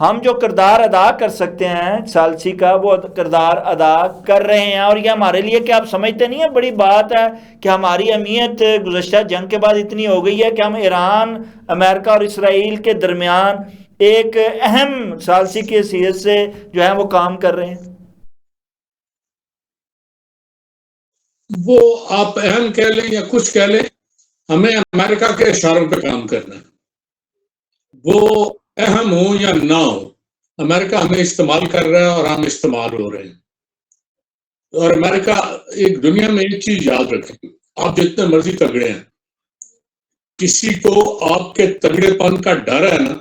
ہم جو کردار ادا کر سکتے ہیں ثالثی کا وہ کردار ادا کر رہے ہیں، اور یہ ہمارے لیے کہ آپ سمجھتے نہیں ہیں بڑی بات ہے کہ ہماری اہمیت گزشتہ جنگ کے بعد اتنی ہو گئی ہے کہ ہم ایران، امریکہ اور اسرائیل کے درمیان ایک اہم ثالثی کی حیثیت سے جو ہے وہ کام کر رہے ہیں؟ وہ آپ اہم کہہ لیں یا کچھ کہہ لیں، ہمیں امریکہ کے اشاروں پہ کام کرنا ہے، وہ اہم ہو یا نہ ہو۔ امریکہ ہمیں استعمال کر رہا ہے اور ہم استعمال ہو رہے ہیں۔ اور امریکہ ایک دنیا میں ایک چیز یاد رکھیں، آپ جتنے مرضی تگڑے ہیں، کسی کو آپ کے تگڑے پن کا ڈر ہے نا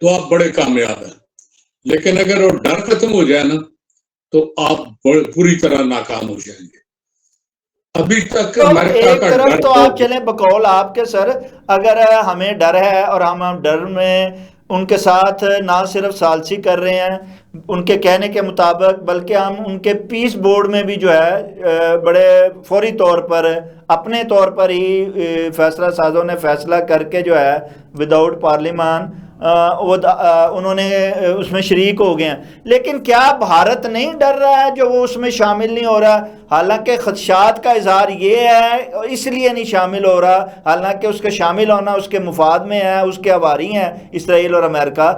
تو آپ بڑے کامیاب ہیں، لیکن اگر وہ ڈر ختم ہو جائے نا تو آپ پوری طرح ناکام ہو جائیں گے۔ ابھی تک تو امریکہ ایک کا طرف ڈر تو آپ چلیں بقول آپ کے سر، اگر ہمیں ڈر ہے اور ہم ڈر میں ان کے ساتھ نہ صرف ثالثی کر رہے ہیں ان کے کہنے کے مطابق، بلکہ ہم ان کے پیس بورڈ میں بھی جو ہے بڑے فوری طور پر اپنے طور پر ہی فیصلہ سازوں نے فیصلہ کر کے جو ہے وداؤٹ پارلیمان انہوں نے اس میں شریک ہو گئے ہیں، لیکن کیا بھارت نہیں ڈر رہا ہے جو وہ اس میں شامل نہیں ہو رہا؟ حالانکہ خدشات کا اظہار یہ ہے اس لیے نہیں شامل ہو رہا، حالانکہ اس کے شامل ہونا اس کے مفاد میں ہے، اس کے آباری ہیں اسرائیل اور امریکہ،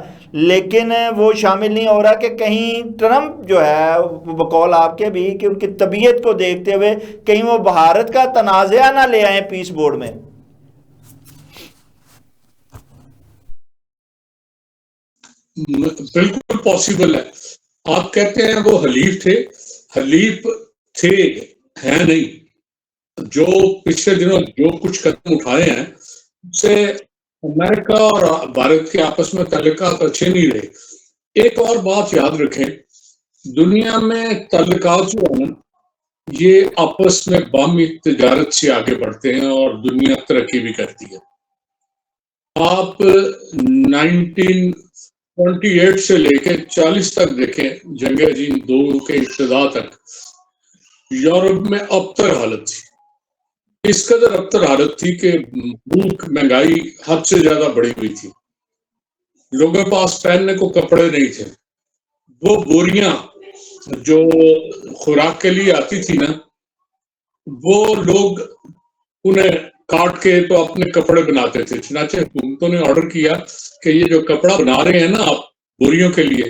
لیکن وہ شامل نہیں ہو رہا کہ کہیں ٹرمپ جو ہے بقول آپ کے بھی کہ ان کی طبیعت کو دیکھتے ہوئے کہیں وہ بھارت کا تنازعہ نہ لے آئیں پیس بورڈ میں۔ بالکل پاسبل ہے۔ آپ کہتے ہیں وہ حلیف تھے، حلیف تھے، ہیں نہیں۔ جو پچھلے دنوں جو کچھ قدم اٹھائے ہیں اس سے امریکہ اور بھارت کے آپس میں تعلقات اچھے نہیں رہے۔ ایک اور بات یاد رکھیں، دنیا میں تعلقات جو ہیں یہ آپس میں باہمی تجارت سے آگے بڑھتے ہیں اور دنیا ترقی بھی کرتی ہے۔ آپ 1928 سے لے کے 40 تک دیکھیں، جنگ عظیم 2 کے ابتدا تک یورپ میں ابتر حالت تھی، اس قدر ابتر حالت تھی کہ ملک مہنگائی حد سے زیادہ بڑھی ہوئی تھی، لوگوں کے پاس پہننے کو کپڑے نہیں تھے۔ وہ بوریاں جو خوراک کے لیے آتی تھی نا، وہ لوگ انہیں کاٹ کے تو اپنے کپڑے بناتے تھے، چنانچہ حکومتوں نے آرڈر کیا کہ یہ جو کپڑا بنا رہے ہیں نا آپ بوریوں کے لیے،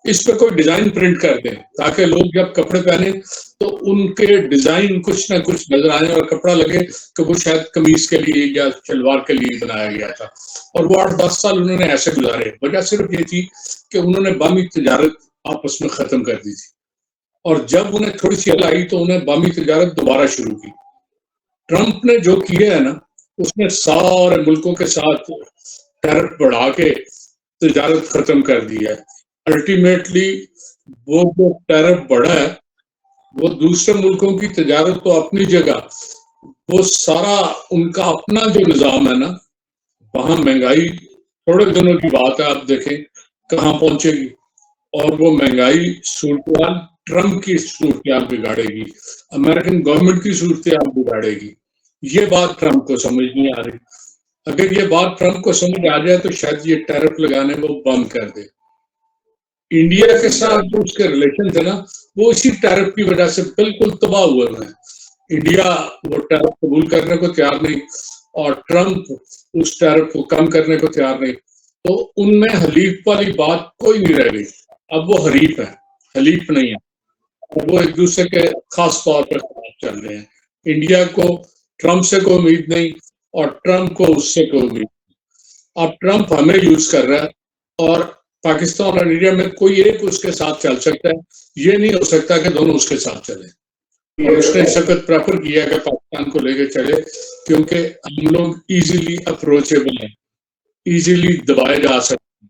اس پہ کوئی ڈیزائن پرنٹ کر دیں تاکہ لوگ جب کپڑے پہنے تو ان کے ڈیزائن کچھ نہ کچھ نظر آئے اور کپڑا لگے کہ وہ شاید قمیص کے لیے یا شلوار کے لیے بنایا گیا تھا۔ اور وہ 8-10 سال انہوں نے ایسے گزارے۔ وجہ صرف یہ تھی کہ انہوں نے باہمی تجارت آپس میں ختم کر دی تھی، اور جب انہیں تھوڑی سی عقل آئی تو انہیں باہمی تجارت دوبارہ شروع کی۔ ٹرمپ نے جو کیا ہے نا، اس نے سارے ملکوں کے ساتھ ٹیرف بڑھا کے تجارت ختم کر دی ہے۔ الٹیمیٹلی وہ جو ٹیرف بڑھا ہے وہ دوسرے ملکوں کی تجارت تو اپنی جگہ، وہ سارا ان کا اپنا جو نظام ہے نا، وہاں مہنگائی تھوڑے دنوں کی بات ہے، آپ دیکھیں کہاں پہنچے گی۔ اور وہ مہنگائی صورتحال ٹرمپ کی صورتحال بگاڑے گی، امریکن گورنمنٹ کی صورتحال بگاڑے گی۔ یہ بات ٹرمپ کو سمجھ نہیں آ رہی۔ اگر یہ بات ٹرمپ کو سمجھ آ جائے تو شاید یہ ٹیرف لگانے وہ بند کر دے۔ انڈیا کے ساتھ جو اس کے ریلیشن تھے نا، وہ اسی ٹیرف کی وجہ سے بالکل تباہ ہوئے ہیں۔ انڈیا وہ ٹیرف قبول کرنے کو تیار نہیں اور ٹرمپ اس ٹیرف کو کم کرنے کو تیار نہیں، تو ان میں حلیف والی بات کوئی نہیں رہ گئی۔ اب وہ حریف ہے، حلیف نہیں ہے، وہ ایک دوسرے کے خاص طور پر چل رہے ہیں۔ انڈیا کو ٹرمپ سے کوئی امید نہیں اور ٹرمپ کو اس سے کوئی امید نہیں۔ اب ٹرمپ ہمیں یوز کر رہا ہے اور پاکستان اور انڈیا میں کوئی ایک اس کے ساتھ چل سکتا ہے، یہ نہیں ہو سکتا کہ دونوں اس کے ساتھ چلیں۔ اور اس نے اس وقت پریفر کیا کہ پاکستان کو لے کے چلے، کیونکہ ہم لوگ ایزیلی اپروچیبل ہیں، ایزیلی دبائے جا سکتے ہیں۔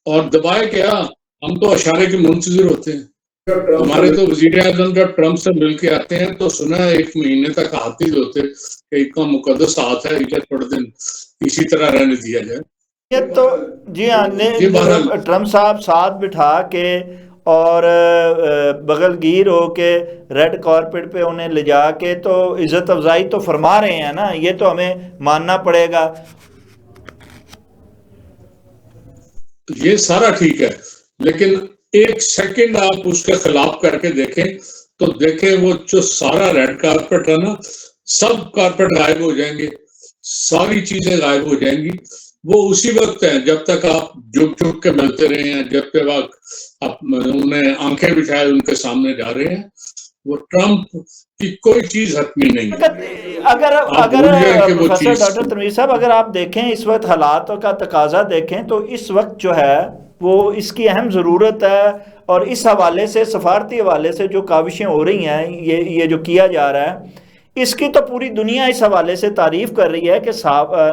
اور دبائے کیا، ہم تو اشارے کے منتظر ہوتے ہیں۔ ہمارے تو وزیر اعظم جب ٹرمپ سے مل کے آتے ہیں تو سنا ہے 1 مہینے تک ہاتھ نہیں دھوتے کہ اتنا مقدس ہاتھ ہے، یہ تھوڑے دن اسی طرح رہنے دیا جائے۔ یہ تو جی ہاں، ٹرمپ صاحب ساتھ بٹھا کے اور بغل گیر ہو کے ریڈ کارپٹ پہ انہیں لے جا کے تو عزت افزائی تو فرما رہے ہیں نا، یہ تو ہمیں ماننا پڑے گا۔ یہ سارا ٹھیک ہے، لیکن ایک سیکنڈ آپ اس کے خلاف کر کے دیکھیں تو دیکھیں وہ جو سارا ریڈ کارپٹ ہے نا، سب کارپٹ غائب ہو جائیں گے، ساری چیزیں غائب ہو جائیں گی. وہ اسی وقت ہیں جب تک آپ جھک جھک کے ملتے رہے ہیں، جب تک آپ انہیں آنکھیں بٹھائے ان کے سامنے جا رہے ہیں. وہ ٹرمپ کی کوئی چیز حتمی نہیں ہے. اگر پروفیسر ڈاکٹر تنویر صاحب، اگر آپ دیکھیں اس وقت حالات کا تقاضا دیکھیں تو اس وقت جو ہے وہ اس کی اہم ضرورت ہے، اور اس حوالے سے سفارتی حوالے سے جو کاوشیں ہو رہی ہیں، یہ جو کیا جا رہا ہے، اس کی تو پوری دنیا اس حوالے سے تعریف کر رہی ہے کہ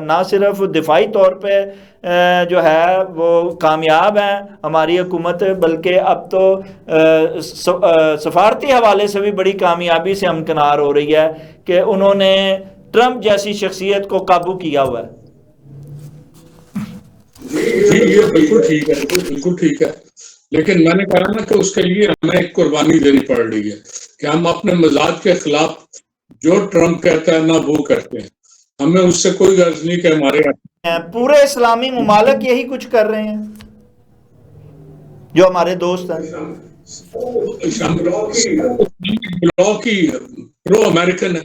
نہ صرف دفاعی طور پہ جو ہے وہ کامیاب ہیں ہماری حکومت، بلکہ اب تو سفارتی حوالے سے بھی بڑی کامیابی سے ہمکنار ہو رہی ہے کہ انہوں نے ٹرمپ جیسی شخصیت کو قابو کیا ہوا ہے. جی یہ بالکل ٹھیک ہے، بالکل ٹھیک ہے، لیکن میں نے کہا نا کہ اس کے لیے ہمیں ایک قربانی دینی پڑ رہی ہے کہ ہم اپنے مزاج کے خلاف جو ٹرمپ کہتا ہے نا وہ کرتے ہیں. ہمیں اس سے کوئی غرض نہیں کہ ہمارے پورے اسلامی ممالک یہی کچھ کر رہے ہیں جو ہمارے دوست ہیں. بلاک ہی پرو امریکن ہے.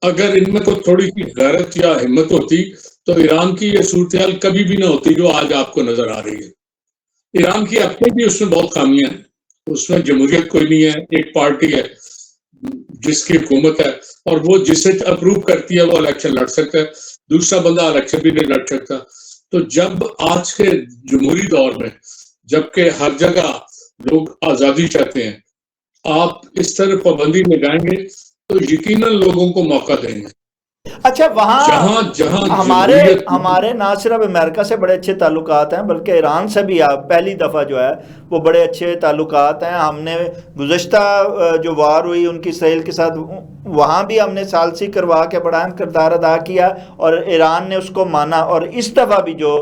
اگر ان میں کوئی تھوڑی سی غیرت یا ہمت ہوتی تو ایران کی یہ صورتحال کبھی بھی نہ ہوتی جو آج آپ کو نظر آ رہی ہے. ایران کی اپنی بھی اس میں بہت خامیاں ہیں. اس میں جمہوریت کوئی نہیں ہے، ایک پارٹی ہے جس کی حکومت ہے، اور وہ جسے اپروو کرتی ہے وہ الیکشن لڑ سکتا ہے، دوسرا بندہ الیکشن بھی نہیں لڑ سکتا. تو جب آج کے جمہوری دور میں جبکہ ہر جگہ لوگ آزادی چاہتے ہیں، آپ اس طرح پابندی لگائیں گے تو یقیناً لوگوں کو موقع دیں گے. اچھا، وہاں جہاں ہمارے نہ صرف امریکہ سے بڑے اچھے تعلقات ہیں بلکہ ایران سے بھی پہلی دفعہ جو ہے وہ بڑے اچھے تعلقات ہیں. ہم نے گزشتہ جو وار ہوئی ان کی اسرائیل کے ساتھ، وہاں بھی ہم نے ثالثی کروا کے بڑا اہم کردار ادا کیا اور ایران نے اس کو مانا، اور اس دفعہ بھی جو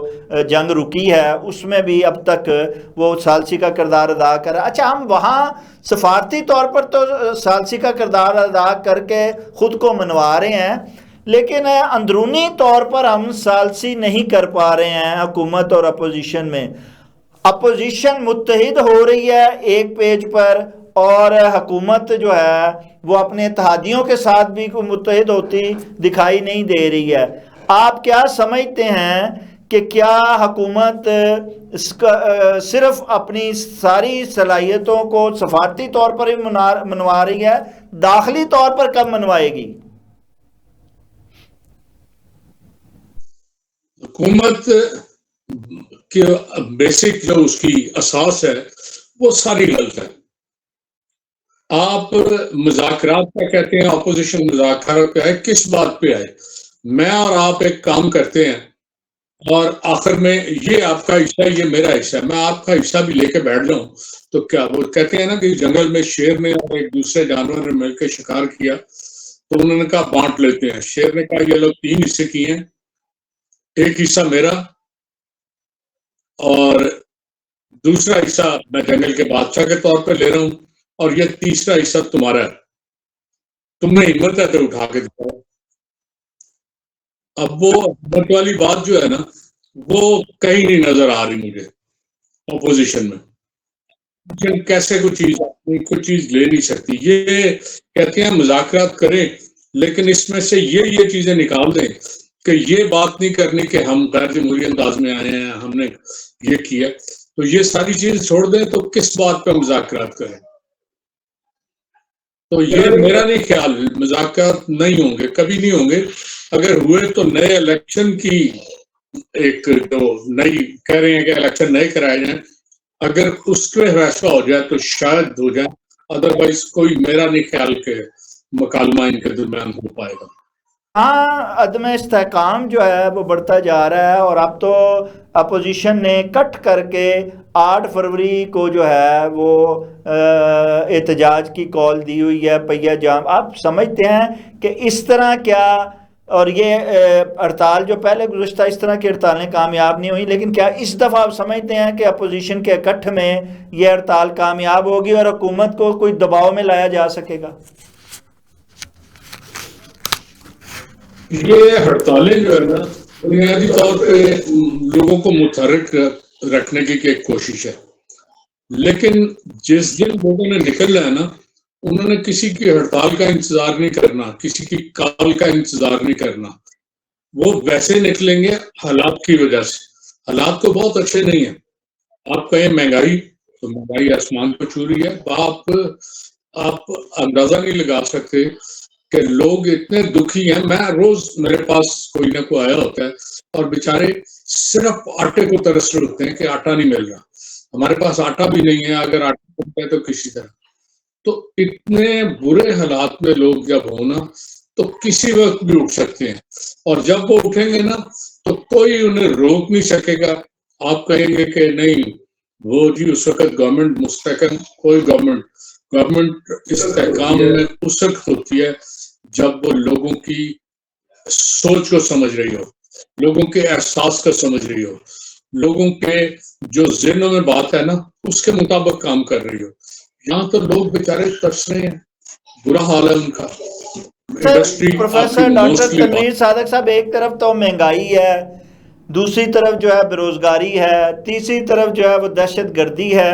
جنگ رکی ہے اس میں بھی اب تک وہ ثالثی کا کردار ادا کر رہا ہے. اچھا، ہم وہاں سفارتی طور پر تو ثالثی کا کردار ادا کر کے خود کو منوا رہے ہیں، لیکن اندرونی طور پر ہم ثالثی نہیں کر پا رہے ہیں حکومت اور اپوزیشن میں. اپوزیشن متحد ہو رہی ہے ایک پیج پر، اور حکومت جو ہے وہ اپنے اتحادیوں کے ساتھ بھی متحد ہوتی دکھائی نہیں دے رہی ہے. آپ کیا سمجھتے ہیں کہ کیا حکومت صرف اپنی ساری صلاحیتوں کو سفارتی طور پر ہی منوا رہی ہے، داخلی طور پر کب منوائے گی؟ حکومت کی بیسک جو اس کی اساس ہے وہ ساری غلط ہے. آپ مذاکرات کا کہتے ہیں، اپوزیشن مذاکرات پہ ہے، کس بات پہ ہے؟ میں اور آپ ایک کام کرتے ہیں اور آخر میں یہ آپ کا حصہ یہ میرا حصہ ہے، میں آپ کا حصہ بھی لے کے بیٹھ جاؤں تو کیا وہ کہتے ہیں نا کہ جنگل میں شیر نے اور ایک دوسرے جانور نے مل کے شکار کیا تو انہوں نے کہا بانٹ لیتے ہیں. شیر نے کہا یہ لوگ 3 حصے کیے ہیں، ایک حصہ میرا اور دوسرا حصہ میں جنگل کے بادشاہ کے طور پہ لے رہا ہوں، اور یہ تیسرا حصہ تمہارا ہے، تم نے ہمت ہے تو اٹھا کے دکھاؤ. اب وہ ہمت والی بات جو ہے نا وہ کہیں نہیں نظر آ رہی مجھے اپوزیشن میں. کیسے کوئی چیز لے نہیں سکتی. یہ کہتے ہیں مذاکرات کریں، لیکن اس میں سے یہ چیزیں نکال دیں کہ یہ بات نہیں کرنی کہ ہم غیر جمہوری انداز میں آئے ہیں، ہم نے یہ کیا، تو یہ ساری چیز چھوڑ دیں تو کس بات پہ مذاکرات کریں. تو یہ میرا نہیں خیال، مذاکرات نہیں ہوں گے، کبھی نہیں ہوں گے. اگر ہوئے تو نئے الیکشن کی ایک جو نئی کہہ رہے ہیں کہ الیکشن نئے کرائے جائیں، اگر اس پہ فیصلہ ہو جائے تو شاید ہو جائے، ادروائز کوئی میرا نہیں خیال کہ مکالمہ ان کے درمیان ہو پائے گا. ہاں، عدم استحکام جو ہے وہ بڑھتا جا رہا ہے، اور اب تو اپوزیشن نے کٹ کر کے 8 فروری کو جو ہے وہ احتجاج کی کال دی ہوئی ہے پہیہ جام. آپ سمجھتے ہیں کہ اس طرح کیا، اور یہ ہڑتال جو پہلے گزشتہ اس طرح کی ہڑتالیں کامیاب نہیں ہوئی، لیکن کیا اس دفعہ آپ سمجھتے ہیں کہ اپوزیشن کے اکٹھ میں یہ ہڑتال کامیاب ہوگی اور حکومت کو کوئی دباؤ میں لایا جا سکے گا؟ یہ ہڑتالیں جو ہے نا بنیادی طور پہ لوگوں کو متحرک رکھنے کی ایک کوشش ہے. لیکن جس دن لوگوں نے نکلنا ہے نا، انہوں نے کسی کی ہڑتال کا انتظار نہیں کرنا، کسی کی کال کا انتظار نہیں کرنا. وہ ویسے نکلیں گے حالات کی وجہ سے. حالات تو بہت اچھے نہیں ہیں. آپ کہیں مہنگائی، تو مہنگائی آسمان پہ چھو رہی ہے. آپ اندازہ نہیں لگا سکتے کہ لوگ اتنے دکھی ہیں. میں روز میرے پاس کوئی نہ کوئی آیا ہوتا ہے اور بیچارے صرف آٹے کو ترس رہے ہوتے ہیں کہ آٹا نہیں مل رہا. ہمارے پاس آٹا بھی نہیں ہے، اگر آٹا ملتا ہے تو کسی طرح. تو اتنے برے حالات میں لوگ جب ہونا تو کسی وقت بھی اٹھ سکتے ہیں، اور جب وہ اٹھیں گے نا تو کوئی انہیں روک نہیں سکے گا. آپ کہیں گے کہ نہیں وہ جی اس وقت گورنمنٹ مستحکم، کوئی گورنمنٹ استحکام میں اس وقت ہوتی ہے جب وہ لوگوں کی سوچ کو سمجھ رہی ہو، لوگوں کے احساس کو سمجھ رہی ہو، لوگوں کے جو ذہنوں میں بات ہے نا اس کے مطابق کام کر رہی ہو. یہاں تو لوگ بیچارے ترس رہے ہیں، برا حال ہے ان کا. پروفیسر ڈاکٹر تنویر صادق صاحب، ایک طرف تو مہنگائی ہے، دوسری طرف جو ہے بیروزگاری ہے، تیسری طرف جو ہے وہ دہشت گردی ہے،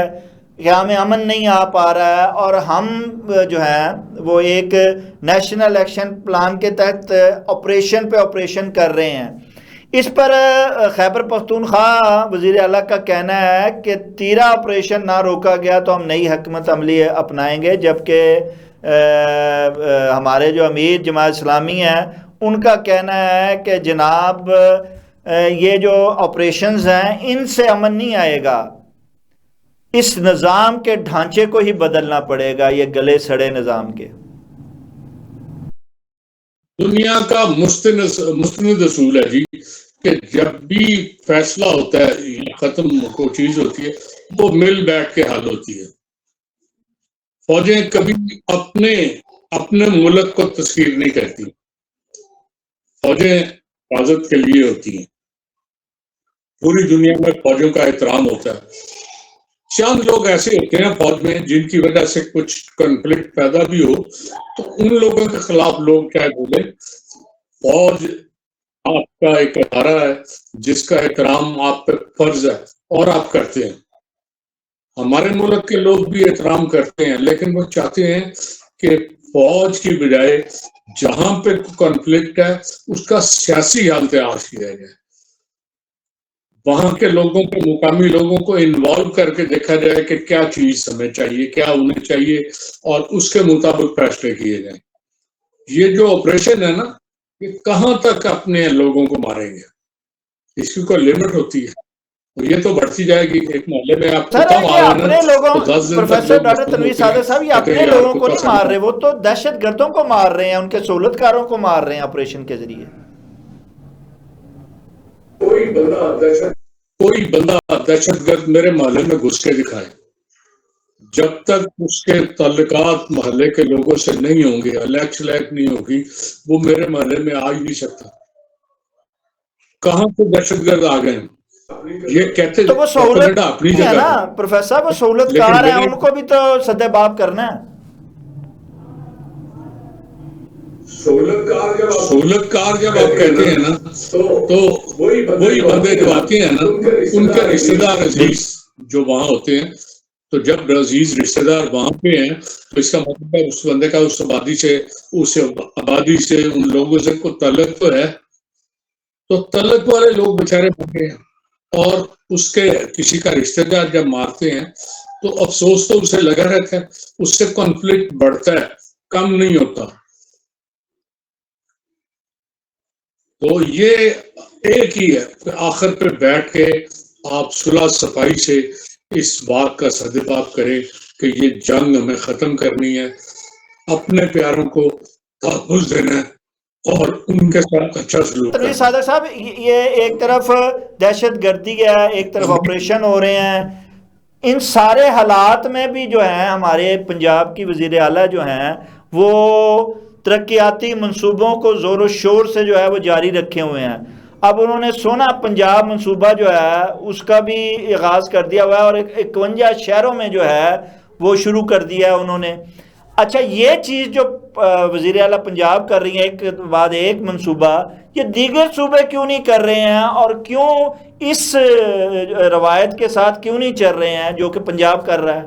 قیام امن نہیں آ پا رہا ہے، اور ہم جو ہے وہ ایک نیشنل ایکشن پلان کے تحت آپریشن پہ آپریشن کر رہے ہیں. اس پر خیبر پختونخوا وزیر اعلیٰ کا کہنا ہے کہ تیرا آپریشن نہ روکا گیا تو ہم نئی حکمت عملی اپنائیں گے، جبکہ ہمارے جو امیر جماعت اسلامی ہیں ان کا کہنا ہے کہ جناب یہ جو آپریشنز ہیں ان سے امن نہیں آئے گا، اس نظام کے ڈھانچے کو ہی بدلنا پڑے گا، یہ گلے سڑے نظام کے. دنیا کا مستند اصول ہے جی کہ جب بھی فیصلہ ہوتا ہے، ختم کوئی چیز ہوتی ہے، وہ مل بیٹھ کے حل ہوتی ہے. فوجیں کبھی اپنے ملک کو تسخیر نہیں کرتی. فوجیں حفاظت کے لیے ہوتی ہیں. پوری دنیا میں فوجوں کا احترام ہوتا ہے. چند لوگ ایسے ہوتے ہیں فوج میں جن کی وجہ سے کچھ کنفلکٹ پیدا بھی ہو تو ان لوگوں کے خلاف لوگ کیا بولے. فوج آپ کا ایک ادارہ ہے جس کا احترام آپ پہ فرض ہے اور آپ کرتے ہیں. ہمارے ملک کے لوگ بھی احترام کرتے ہیں، لیکن وہ چاہتے ہیں کہ فوج کی بجائے جہاں پہ کنفلکٹ ہے اس کا سیاسی حل تلاش کیا جائے. وہاں کے لوگوں کو، مقامی لوگوں کو انوالو کر کے دیکھا جائے کہ کیا چیز ہمیں چاہیے، کیا انہیں چاہیے، اور اس کے مطابق فیصلے کیے جائیں. یہ جو آپریشن ہے نا، یہ کہاں تک اپنے لوگوں کو ماریں گے؟ اس کی کوئی لمٹ ہوتی ہے، اور یہ تو بڑھتی جائے گی. ایک محلے میں آپ کو کم آ رہے ہیں نا تو 10 دن تک پروفیسر لوگ ڈاکٹر تنویر صادق صاحب یہ اپنے لوگوں کو نہیں مار رہے، وہ تو دہشت گردوں کو مار رہے ہیں، ان کے سہولت کاروں کو مار رہے ہیں آپریشن کے ذریعے. کوئی بندہ دہشت گرد میرے محلے میں گھس کے دکھائے، جب تک اس کے تعلقات محلے کے لوگوں سے نہیں ہوں گے، الیکٹ نہیں ہوگی، وہ میرے محلے میں آ ہی نہیں سکتا. کہاں سے دہشت گرد آ گئے ہیں؟ یہ کہتے تو وہ سہولت اپنی ہے جگہ نا پروفیسر، وہ سہولت کار ہیں، ان کو بھی تو سدے باب کرنا ہے. سہولت کار جب آپ کہتے ہیں نا تو وہی بندے جو آتے ہیں نا ان کے رشتہ دار عزیز جو وہاں ہوتے ہیں، تو جب عزیز رشتہ دار وہاں پہ ہیں تو اس کا مطلب ہے اس بندے کا اس آبادی سے ان لوگوں سے کوئی تعلق تو ہے. تو تعلق والے لوگ بیچارے بھاگے ہیں، اور اس کے کسی کا رشتہ دار جب مارتے ہیں تو افسوس تو اسے لگا رہتا ہے، اس سے کنفلکٹ بڑھتا ہے، کم نہیں ہوتا. تو یہ ایک ہی ہے کہ آخر پہ بیٹھ کے آپ صلح صفائی سے اس بات کا سدباب کریں کہ یہ جنگ ہمیں ختم کرنی ہے، اپنے پیاروں کو تحفظ دینا ہے اور ان کے ساتھ اچھا سلوک تنویر کرنا. صادق صاحب، یہ ایک طرف دہشت گردی ہے، ایک طرف آپریشن ہو رہے ہیں، ان سارے حالات میں بھی جو ہیں ہمارے پنجاب کی وزیر اعلیٰ جو ہیں وہ ترقیاتی منصوبوں کو زور و شور سے جو ہے وہ جاری رکھے ہوئے ہیں. اب انہوں نے سونا پنجاب منصوبہ جو ہے اس کا بھی آغاز کر دیا ہوا ہے، اور 51 شہروں میں جو ہے وہ شروع کر دیا ہے انہوں نے. اچھا یہ چیز جو وزیر اعلیٰ پنجاب کر رہی ہیں ایک بعد ایک منصوبہ، یہ دیگر صوبے کیوں نہیں کر رہے ہیں اور کیوں اس روایت کے ساتھ کیوں نہیں چل رہے ہیں جو کہ پنجاب کر رہا ہے؟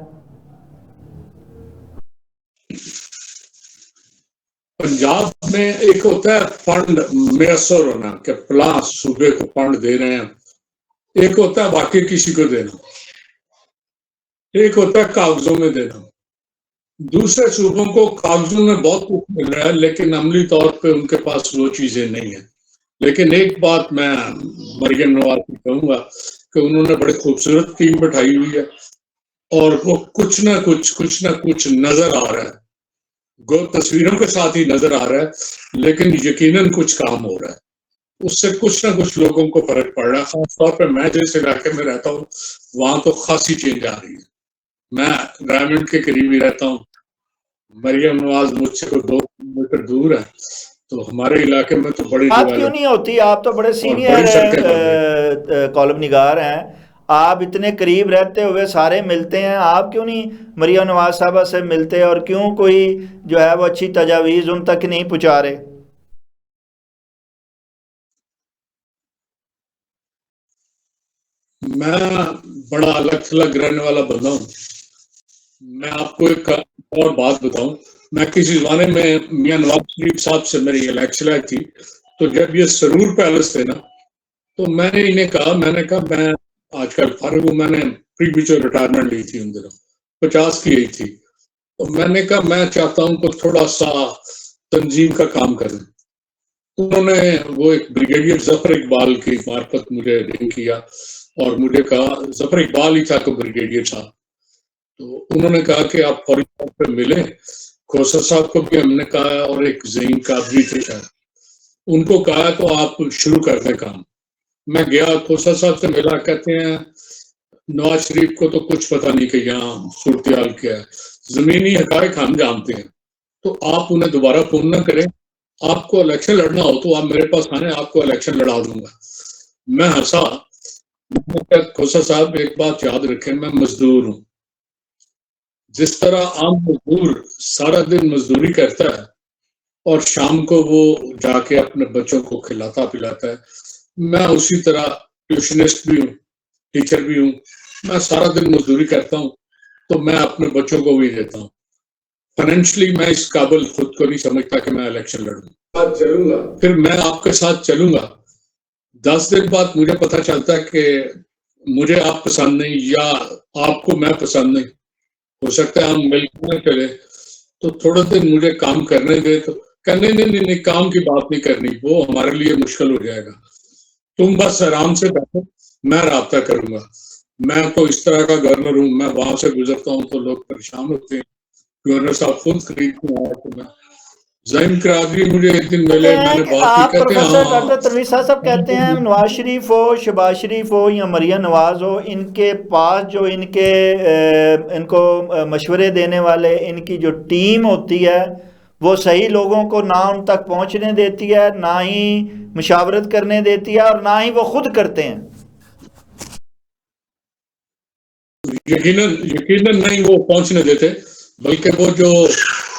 پنجاب میں ایک ہوتا ہے فنڈ میسر ہونا کہ فلاں صوبے کو فنڈ دے رہے ہیں، ایک ہوتا ہے باقی کسی کو دینا، ایک ہوتا ہے کاغذوں میں دینا. دوسرے صوبوں کو کاغذوں میں بہت کچھ مل رہا ہے لیکن عملی طور پہ ان کے پاس وہ چیزیں نہیں ہیں. لیکن ایک بات میں مریم نواز کو کہوں گا کہ انہوں نے بڑی خوبصورت ٹیم بٹھائی ہوئی ہے اور وہ کچھ نہ کچھ نظر آ رہا ہے، گو تصویروں کے ساتھ ہی نظر آ رہا ہے لیکن یقیناً کچھ کام ہو رہا ہے. اس سے کچھ نہ کچھ لوگوں کو فرق پڑ رہا ہے. خاص طور پہ میں جس علاقے میں رہتا ہوں وہاں تو خاصی چینج آ رہی ہے. میں ڈائمنڈ کے قریب ہی رہتا ہوں، مریم نواز مجھ سے 2 کلومیٹر دور ہے، تو ہمارے علاقے میں تو بڑی بات کیوں نہیں ہوتی؟ آپ تو بڑے سینئر کالم نگار ہیں، آپ اتنے قریب رہتے ہوئے سارے ملتے ہیں، آپ کیوں نہیں مریم نواز صاحبہ سے ملتے اور کیوں کوئی جو ہے وہ اچھی تجاویز ان تک نہیں پہنچا رہے؟ میں بڑا الگ تھلگ رہنے والا بندہ ہوں. میں آپ کو ایک اور بات بتاؤں، میں کسی زمانے میں میاں نواز شریف صاحب سے میری الیکشن آئی تھی، تو جب یہ سرور پیلس تھے نا تو میں نے انہیں کہا، میں آج کل فارغ ہوں، میں نے پری میچور ریٹائرمنٹ لی تھی ان دنوں 50 کی گئی تھی، تو میں نے کہا میں چاہتا ہوں کہ تھوڑا سا تنظیم کا کام کریں. انہوں نے وہ ایک بریگیڈیئر ظفر اقبال کی معرفت مجھے رنگ کیا اور مجھے کہا، ظفر اقبال ہی تھا تو بریگیڈیئر صاحب، تو انہوں نے کہا کہ آپ فوری طور پہ ملیں. کھوسر صاحب کو بھی ہم نے کہا اور ایک ذہین قادری تھے شاید، ان کو کہا تو آپ شروع کر دیں کام. میں گیا، کھوسر صاحب سے ملا، کہتے ہیں نواز شریف کو تو کچھ پتہ نہیں کہ یہاں صورتحال کیا ہے، زمینی حقائق ہم جانتے ہیں، تو آپ انہیں دوبارہ فون نہ کریں، آپ کو الیکشن لڑنا ہو تو آپ میرے پاس آنے، آپ کو الیکشن لڑا دوں گا. میں ہنسا. کھوسر صاحب ایک بات یاد رکھیں، میں مزدور ہوں. جس طرح عام مزدور سارا دن مزدوری کرتا ہے اور شام کو وہ جا کے اپنے بچوں کو کھلاتا پلاتا ہے، میں اسی طرح ٹیوشنسٹ بھی ہوں، ٹیچر بھی ہوں. میں سارا دن مزدوری کرتا ہوں تو میں اپنے بچوں کو بھی دیتا ہوں. فائنینشلی میں اس قابل خود کو نہیں سمجھتا کہ میں الیکشن لڑوں. پھر میں آپ کے ساتھ چلوں گا. 10 دن بعد مجھے پتہ چلتا ہے کہ مجھے آپ پسند نہیں یا آپ کو میں پسند نہیں، ہو سکتا ہے ہم مل کر چلے، تو تھوڑے دن مجھے کام کرنے دے. تو کہنے نہیں کام کی بات نہیں کرنی، وہ ہمارے لیے مشکل ہو جائے گا، تم بس آرام سے بیٹھو، میں رابطہ کروں گا. میں تو اس طرح کا گورنر ہوں، میں وہاں سے گزرتا ہوں تو لوگ پریشان ہوتے ہیں. گورنر صاحب خود خرید کے آیا تو میں ظہیم قادری مجھے ایک دن ملے، میں نے بات کی، آپ کہتے ہیں پروفیسر ہاں ڈاکٹر تنویر صاحب کہتے ہیں نواز شریف ہو، شہباز شریف ہو یا مریم نواز ہو، ان کے پاس جو ان کو مشورے دینے والے ان کی جو ٹیم ہوتی ہے وہ صحیح لوگوں کو نہ ان تک پہنچنے دیتی ہے، نہ ہی مشاورت کرنے دیتی ہے اور نہ ہی وہ خود کرتے ہیں. یقیناً نہیں وہ پہنچنے دیتے، بلکہ وہ جو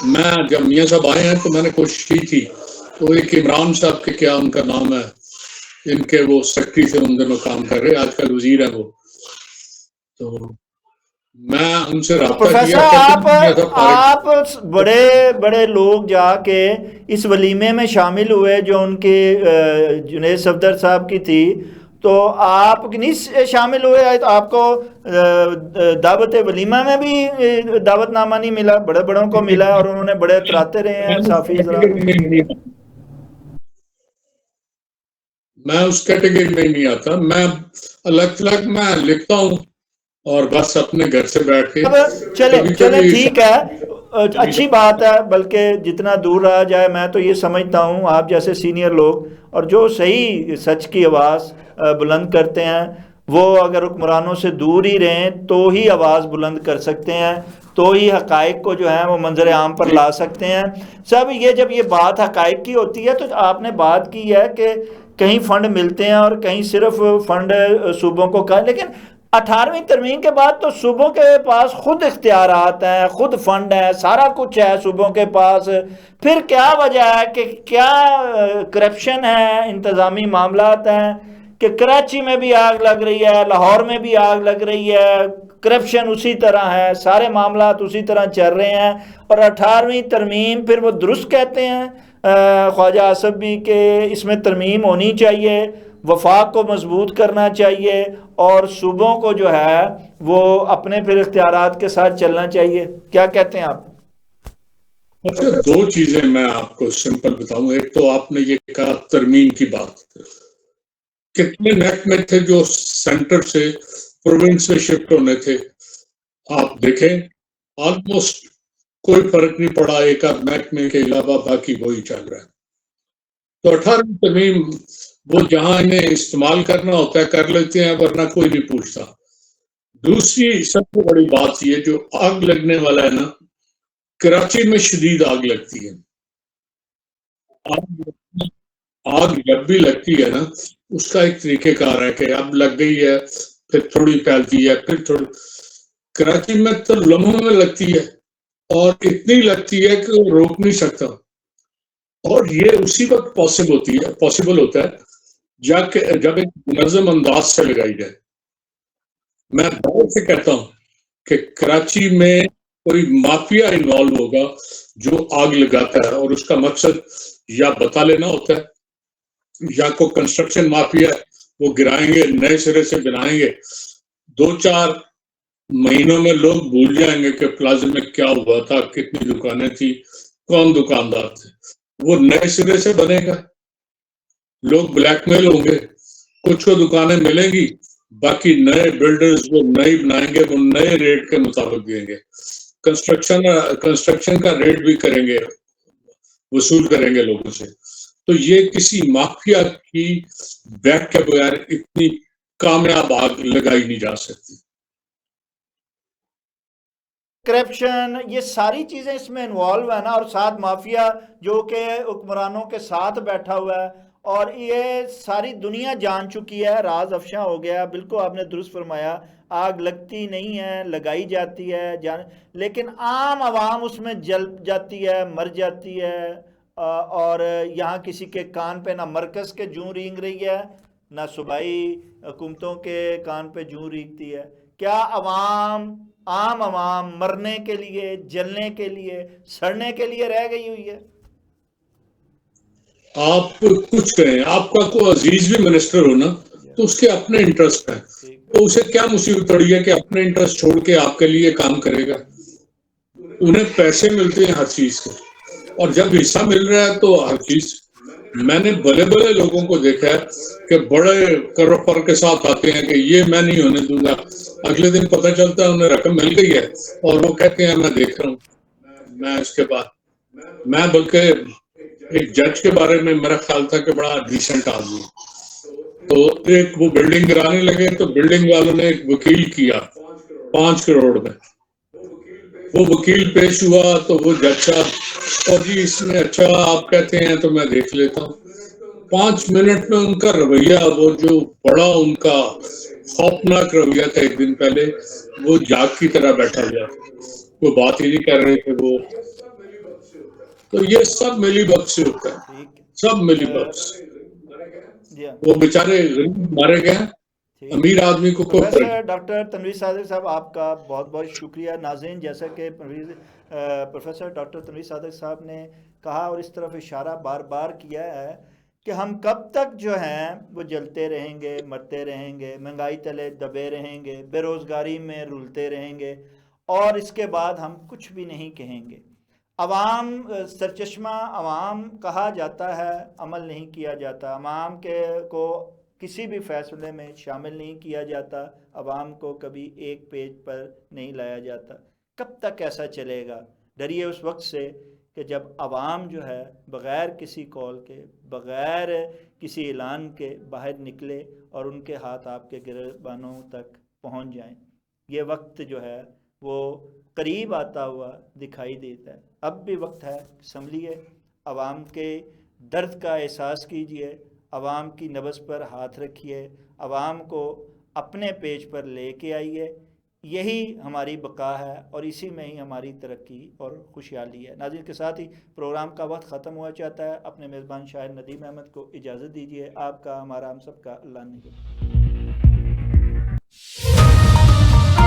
میں جب میاں صاحب آئے ہیں تو میں نے کوشش کی تھی، تو ایک عمران صاحب کے کیا ان کا نام ہے، ان کے وہ سیکٹری سے ان دنوں کام کر رہے، آج کل وزیر ہیں وہ، تو میں ان سے رابطہ کیا. پروفیسر آپ بڑے بڑے لوگ جا کے اس ولیمے میں شامل ہوئے جو ان کے جنید صفدر صاحب کی تھی، تو آپ نہیں شامل ہوئے؟ تو آپ کو دعوت ولیمہ میں بھی دعوت نامہ نہیں ملا؟ بڑے بڑوں کو ملا اور انہوں نے بڑے اتراتے رہے ہیں صافی حضرات. میں اس کیٹیگری میں نہیں آتا، میں الگ تھلگ میں لکھتا ہوں اور بس اپنے گھر سے بیٹھ کے چلے ٹھیک ہے، اچھی بات ہے، بلکہ جتنا دور رہا جائے. میں تو یہ سمجھتا ہوں آپ جیسے سینئر لوگ اور جو صحیح سچ کی آواز بلند کرتے ہیں وہ اگر حکمرانوں سے دور ہی رہیں تو ہی آواز بلند کر سکتے ہیں، تو ہی حقائق کو جو ہے وہ منظر عام پر لا سکتے ہیں. صاحب یہ جب یہ بات حقائق کی ہوتی ہے تو آپ نے بات کی ہے کہ کہیں فنڈ ملتے ہیں اور کہیں صرف فنڈ صوبوں کو لیکن 18ویں ترمیم کے بعد تو صوبوں کے پاس خود اختیارات ہیں، خود فنڈ ہے، سارا کچھ ہے صوبوں کے پاس، پھر کیا وجہ ہے کہ کیا کرپشن ہے، انتظامی معاملات ہیں کہ کراچی میں بھی آگ لگ رہی ہے، لاہور میں بھی آگ لگ رہی ہے، کرپشن اسی طرح ہے، سارے معاملات اسی طرح چل رہے ہیں، اور 18ویں ترمیم پھر وہ درست کہتے ہیں خواجہ آصف بھی کہ اس میں ترمیم ہونی چاہیے، وفاق کو مضبوط کرنا چاہیے، اور صوبوں کو جو ہے وہ اپنے پھر اختیارات کے ساتھ چلنا چاہیے. کیا کہتے ہیں آپ؟ اچھا، دو چیزیں میں آپ کو سمپل بتاؤں. ایک تو آپ نے یہ کہا ترمیم کی بات، کتنے محکمے تھے جو سینٹر سے پروونس میں شفٹ ہونے تھے؟ آپ دیکھیں آلموسٹ کوئی فرق نہیں پڑا، ایک آدھ محکمے کے علاوہ باقی وہی چل رہا ہے. تو 18ویں ترمیم وہ جہاں انہیں استعمال کرنا ہوتا ہے کر لیتے ہیں، ورنہ کوئی نہیں پوچھتا. دوسری سب سے بڑی بات یہ جو آگ لگنے والا ہے نا، کراچی میں شدید آگ لگتی ہے. آگ جب بھی لگتی ہے نا، اس کا ایک طریقہ کار ہے کہ اب لگ گئی ہے پھر تھوڑی پھیلتی ہے پھر تھوڑی. کراچی میں تو لمحوں میں لگتی ہے، اور اتنی لگتی ہے کہ وہ روک نہیں سکتا. اور یہ اسی وقت پاسبل ہوتا ہے جب ایک منظم انداز سے لگائی جائے. میں دور سے کہتا ہوں کہ کراچی میں کوئی مافیا انوالو ہوگا جو آگ لگاتا ہے، اور اس کا مقصد یا بتا لینا ہوتا ہے یا کوئی کنسٹرکشن مافیا ہے، وہ گرائیں گے، نئے سرے سے بنائیں گے. 2-4 مہینوں میں لوگ بھول جائیں گے کہ پلازے میں کیا ہوا تھا، کتنی دکانیں تھی، کون دکاندار تھے. وہ نئے سرے سے بنے گا، لوگ بلیک میل ہوں گے، کچھ کو دکانیں ملیں گی، باقی نئے بلڈرز وہ نئی بنائیں گے، وہ نئے ریٹ کے مطابق دیں گے. کنسٹرکشن کا ریٹ بھی کریں گے، وصول کریں گے لوگوں سے. تو یہ کسی مافیا کی بیک کے بغیر اتنی کامیاب آگ لگائی نہیں جا سکتی. کرپشن یہ ساری چیزیں اس میں انوالو ہے نا، اور ساتھ مافیا جو کہ حکمرانوں کے ساتھ بیٹھا ہوا ہے، اور یہ ساری دنیا جان چکی ہے، راز افشاں ہو گیا. بالکل آپ نے درست فرمایا، آگ لگتی نہیں ہے، لگائی جاتی ہے لیکن عام عوام اس میں جل جاتی ہے، مر جاتی ہے. اور یہاں کسی کے کان پہ نہ مرکز کے جوں رینگ رہی ہے، نہ صوبائی حکومتوں کے کان پہ جوں رینگتی ہے. کیا عام عوام مرنے کے لیے، جلنے کے لیے، سڑنے کے لیے رہ گئی ہوئی ہے؟ آپ کچھ کہیں، آپ کا کوئی عزیز بھی منسٹر ہو نا، تو اس کے اپنے انٹرسٹ ہیں، تو اسے کیا مصیبت پڑی ہے کہ اپنے انٹرسٹ چھوڑ کے آپ کے لیے کام کرے گا؟ انہیں پیسے ملتے ہیں ہر چیز کے، اور جب حصہ مل رہا ہے تو ہر چیز. میں نے بڑے بڑے لوگوں کو دیکھا ہے کہ بڑے کروڑ کے ساتھ آتے ہیں کہ یہ میں نہیں ہونے دوں گا، اگلے دن پتہ چلتا ہے انہیں رقم مل گئی ہے، اور وہ کہتے ہیں میں دیکھ رہا ہوں. میں اس کے بعد میں بلکہ ایک جج کے بارے میں میرا خیال تھا کہ بڑا ڈیسنٹ آدمی، تو ایک وہ بلڈنگ گرانے لگے تو بلڈنگ والوں نے ایک وکیل کیا 5 کروڑ میں. وہ وکیل پیش ہوا تو وہ جج صاحب، اور جی اس میں اچھا آپ کہتے ہیں تو میں دیکھ لیتا ہوں. 5 منٹ میں ان کا رویہ، وہ جو بڑا ان کا خوفناک رویہ تھا ایک دن پہلے، وہ جاگ کی طرح بیٹھا گیا، وہ بات ہی نہیں کر رہے تھے وہ. تو یہ سب ملی بگ سے ہوتا ہے، ٹھیک سب ملی بگ سے. جی ہاں. وہ بیچارے غریب مارے گئے ہیں، امیر آدمی کو کوئی فرق پروفیسر ڈاکٹر تنویر صادق صاحب، آپ کا بہت بہت شکریہ. ناظرین، جیسا کہ پروفیسر ڈاکٹر تنویر صادق صاحب نے کہا اور اس طرف اشارہ بار بار کیا ہے کہ ہم کب تک جو ہیں وہ جلتے رہیں گے، مرتے رہیں گے، مہنگائی تلے دبے رہیں گے، بے روزگاری میں رولتے رہیں گے، اور اس کے بعد ہم کچھ بھی نہیں کہیں گے. عوام سرچشمہ عوام کہا جاتا ہے، عمل نہیں کیا جاتا، عوام کو کسی بھی فیصلے میں شامل نہیں کیا جاتا، عوام کو کبھی ایک پیج پر نہیں لایا جاتا. کب تک ایسا چلے گا؟ ڈریے اس وقت سے کہ جب عوام جو ہے بغیر کسی کال کے، بغیر کسی اعلان کے باہر نکلے اور ان کے ہاتھ آپ کے گریبانوں تک پہنچ جائیں. یہ وقت جو ہے وہ قریب آتا ہوا دکھائی دیتا ہے. اب بھی وقت ہے، سنبھلیے، عوام کے درد کا احساس کیجئے، عوام کی نبض پر ہاتھ رکھیے، عوام کو اپنے پیج پر لے کے آئی ہے. یہی ہماری بقا ہے اور اسی میں ہی ہماری ترقی اور خوشحالی ہے. ناظرین کے ساتھ ہی پروگرام کا وقت ختم ہوا چاہتا ہے. اپنے میزبان شاعر ندیم احمد کو اجازت دیجیے. آپ کا ہمارا ہم سب کا اللہ نگہبان.